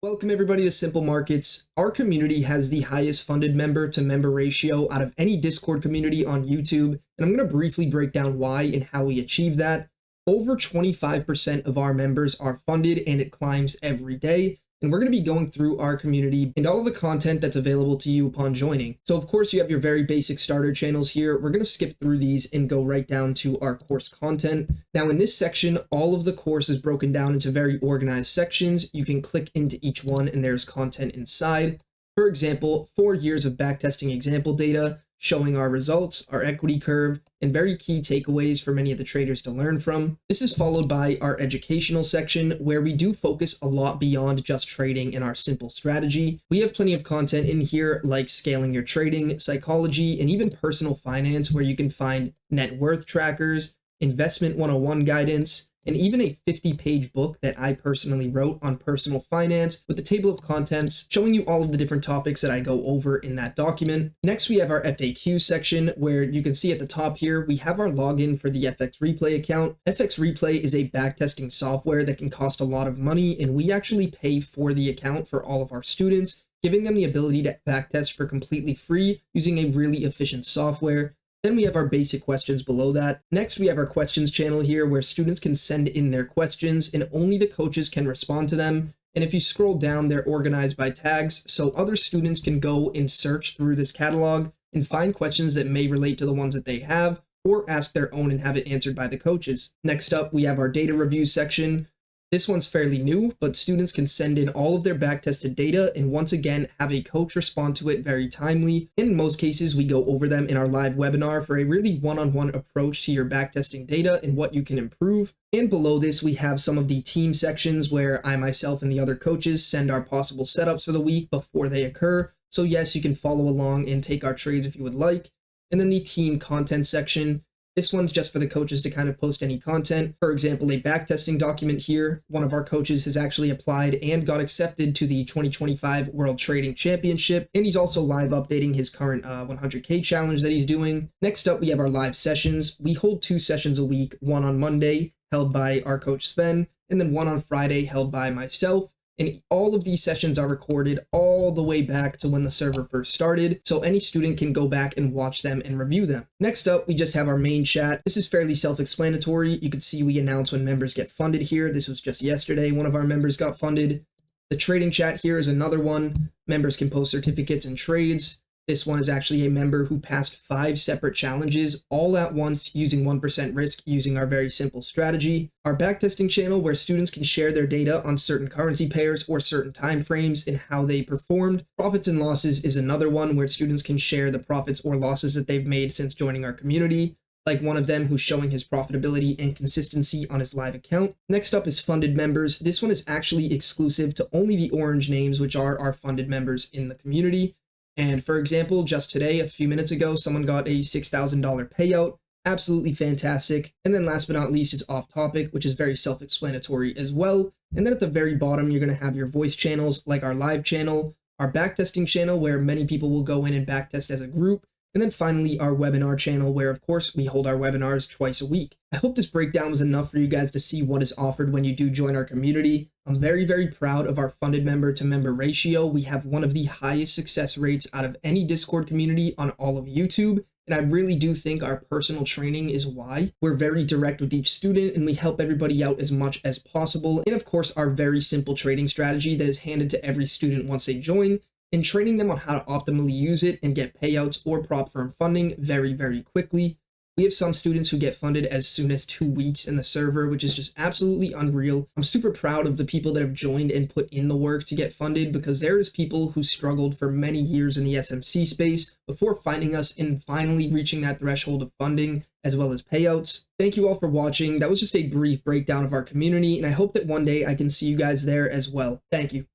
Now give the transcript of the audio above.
Welcome everybody to Simple Markets. Our community has the highest funded member to member ratio out of any Discord community on YouTube, and I'm going to briefly break down why and how we achieve that. Over 25% of our members are funded and it climbs every day. And we're going to be going through our community and all of the content that's available to you upon joining. So of course you have your very basic starter channels here. We're going to skip through these and go right down to our course content. Now in this section, all of the course is broken down into very organized sections. You can click into each one and there's content inside. For example, 4 years of backtesting example data, showing our results, our equity curve, and very key takeaways for many of the traders to learn from. This is followed by our educational section, where we do focus a lot beyond just trading in our simple strategy. We have plenty of content in here like scaling your trading, psychology, and even personal finance, where you can find net worth trackers, investment 101 guidance, and even a 50-page book that I personally wrote on personal finance with a table of contents showing you all of the different topics that I go over in that document. Next, we have our FAQ section, where you can see at the top here, we have our login for the FX Replay account. FX Replay is a backtesting software that can cost a lot of money, and we actually pay for the account for all of our students, giving them the ability to backtest for completely free using a really efficient software. Then we have our basic questions below that. Next, we have our questions channel here where students can send in their questions and only the coaches can respond to them. And if you scroll down, they're organized by tags, so other students can go and search through this catalog and find questions that may relate to the ones that they have, or ask their own and have it answered by the coaches. Next up, we have our data review section. This one's fairly new, but students can send in all of their backtested data and once again have a coach respond to it very timely. In most cases, we go over them in our live webinar for a really one-on-one approach to your backtesting data and what you can improve. And below this, we have some of the team sections where I myself and the other coaches send our possible setups for the week before they occur. So yes, you can follow along and take our trades if you would like. And then the team content section. This one's just for the coaches to kind of post any content. For example, a backtesting document here. One of our coaches has actually applied and got accepted to the 2025 World Trading Championship. And he's also live updating his current 100K challenge that he's doing. Next up, we have our live sessions. We hold 2 sessions a week, one on Monday held by our coach Sven, and then one on Friday held by myself. And all of these sessions are recorded all the way back to when the server first started, so any student can go back and watch them and review them. Next up, we just have our main chat. This is fairly self-explanatory. You can see we announce when members get funded here. This was just yesterday, one of our members got funded. The trading chat here is another one. Members can post certificates and trades. This one is actually a member who passed 5 separate challenges all at once using 1% risk using our very simple strategy. Our backtesting channel, where students can share their data on certain currency pairs or certain time frames and how they performed. Profits and losses is another one where students can share the profits or losses that they've made since joining our community, like one of them who's showing his profitability and consistency on his live account. Next up is funded members. This one is actually exclusive to only the orange names, which are our funded members in the community. And for example, just today, a few minutes ago, someone got a $6,000 payout. Absolutely fantastic. And then last but not least is off topic, which is very self-explanatory as well. And then at the very bottom, you're going to have your voice channels like our live channel, our backtesting channel, where many people will go in and backtest as a group. And then finally, our webinar channel, where of course we hold our webinars twice a week. I hope this breakdown was enough for you guys to see what is offered when you do join our community. I'm very, very proud of our funded member to member ratio. We have one of the highest success rates out of any Discord community on all of YouTube. And I really do think our personal training is why. We're very direct with each student and we help everybody out as much as possible. And of course, our very simple trading strategy that is handed to every student once they join, and training them on how to optimally use it and get payouts or prop firm funding very, very quickly. We have some students who get funded as soon as 2 weeks in the server, which is just absolutely unreal. I'm super proud of the people that have joined and put in the work to get funded, because there is people who struggled for many years in the SMC space before finding us and finally reaching that threshold of funding as well as payouts. Thank you all for watching. That was just a brief breakdown of our community, and I hope that one day I can see you guys there as well. Thank you.